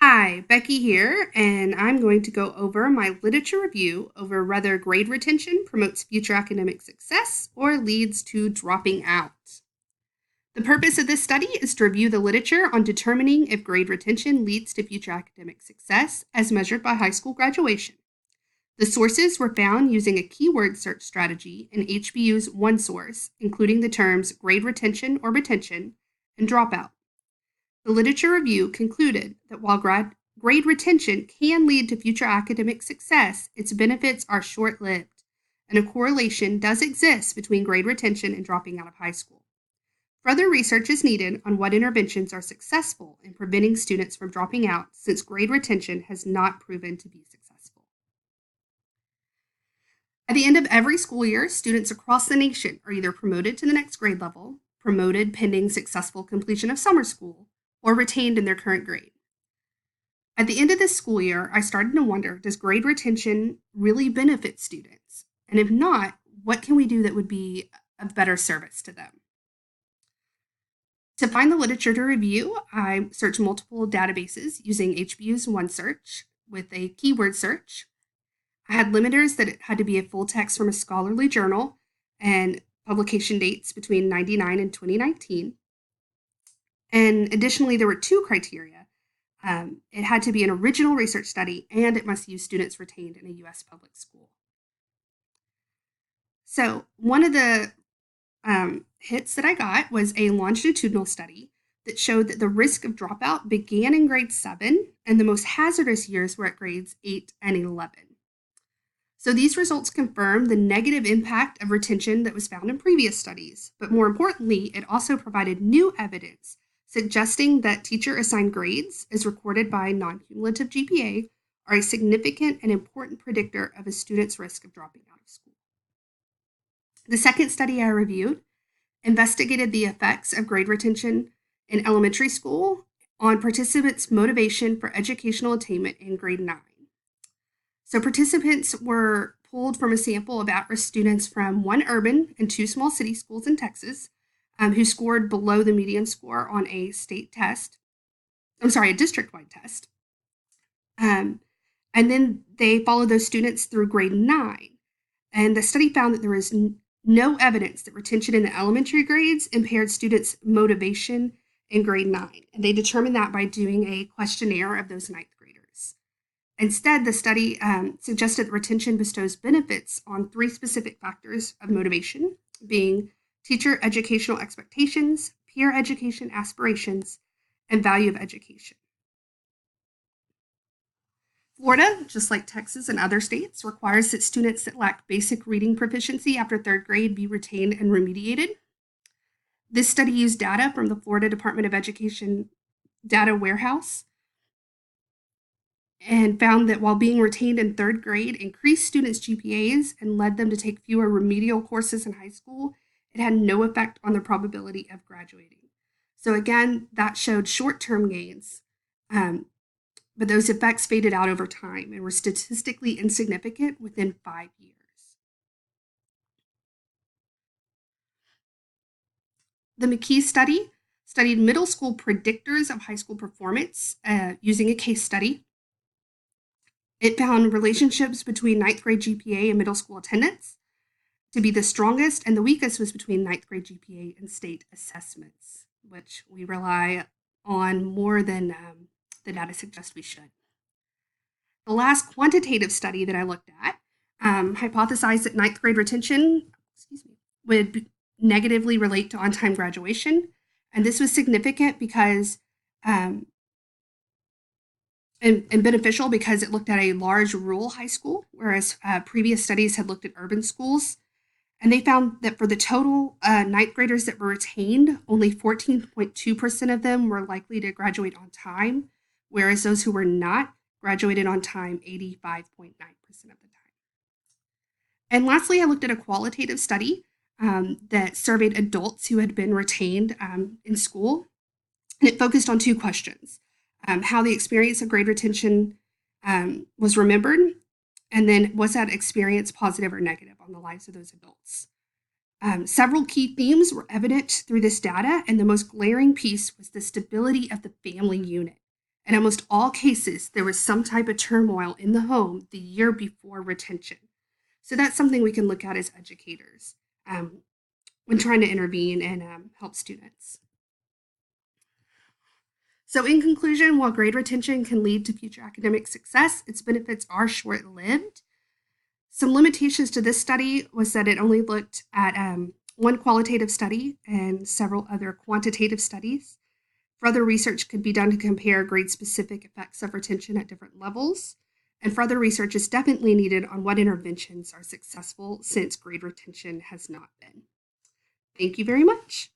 Hi, Becky here, and I'm going to go over my literature review over whether grade retention promotes future academic success or leads to dropping out. The purpose of this study is to review the literature on determining if grade retention leads to future academic success as measured by high school graduation. The sources were found using a keyword search strategy in HBU's OneSource, including the terms grade retention or retention and dropout. The literature review concluded that while grade retention can lead to future academic success, its benefits are short lived, and a correlation does exist between grade retention and dropping out of high school. Further research is needed on what interventions are successful in preventing students from dropping out, since grade retention has not proven to be successful. At the end of every school year, students across the nation are either promoted to the next grade level, promoted pending successful completion of summer school, or retained in their current grade. At the end of this school year, I started to wonder, does grade retention really benefit students? And if not, what can we do that would be a better service to them? To find the literature to review, I searched multiple databases using HBU's OneSearch with a keyword search. I had limiters that it had to be a full text from a scholarly journal and publication dates between 1999 and 2019. And additionally, there were two criteria. It had to be an original research study, and it must use students retained in a U.S. public school. So one of the hits that I got was a longitudinal study that showed that the risk of dropout began in grade 7, and the most hazardous years were at grades 8 and 11. So these results confirm the negative impact of retention that was found in previous studies, but more importantly, it also provided new evidence suggesting that teacher-assigned grades, as recorded by non-cumulative GPA, are a significant and important predictor of a student's risk of dropping out of school. The second study I reviewed investigated the effects of grade retention in elementary school on participants' motivation for educational attainment in grade 9. So participants were pulled from a sample of at-risk students from 1 urban and 2 small city schools in Texas, who scored below the median score on a district-wide test. And then they followed those students through grade 9. And the study found that there was no evidence that retention in the elementary grades impaired students' motivation in grade 9. And they determined that by doing a questionnaire of those 9th graders. Instead, the study suggested that retention bestows benefits on 3 specific factors of motivation, being teacher educational expectations, peer education aspirations, and value of education. Florida, just like Texas and other states, requires that students that lack basic reading proficiency after 3rd grade be retained and remediated. This study used data from the Florida Department of Education data warehouse and found that while being retained in 3rd grade increased students' GPAs and led them to take fewer remedial courses in high school, it had no effect on the probability of graduating. So again, that showed short-term gains, but those effects faded out over time and were statistically insignificant within 5 years. The McKee study studied middle school predictors of high school performance using a case study. It found relationships between 9th grade GPA and middle school attendance to be the strongest, and the weakest was between 9th grade GPA and state assessments, which we rely on more than the data suggests we should. The last quantitative study that I looked at hypothesized that 9th grade retention would negatively relate to on-time graduation, and this was significant because and beneficial because it looked at a large rural high school, whereas previous studies had looked at urban schools. And they found that for the total 9th graders that were retained, only 14.2% of them were likely to graduate on time, whereas those who were not graduated on time 85.9% of the time. And lastly, I looked at a qualitative study that surveyed adults who had been retained in school. And it focused on 2 questions: how the experience of grade retention was remembered, and then was that experience positive or negative on the lives of those adults. Several key themes were evident through this data, and the most glaring piece was the stability of the family unit. In almost all cases, there was some type of turmoil in the home the year before retention. So that's something we can look at as educators when trying to intervene and help students. So, in conclusion, while grade retention can lead to future academic success, its benefits are short lived. Some limitations to this study was that it only looked at one qualitative study and several other quantitative studies. Further research could be done to compare grade specific effects of retention at different levels. And further research is definitely needed on what interventions are successful since grade retention has not been. Thank you very much.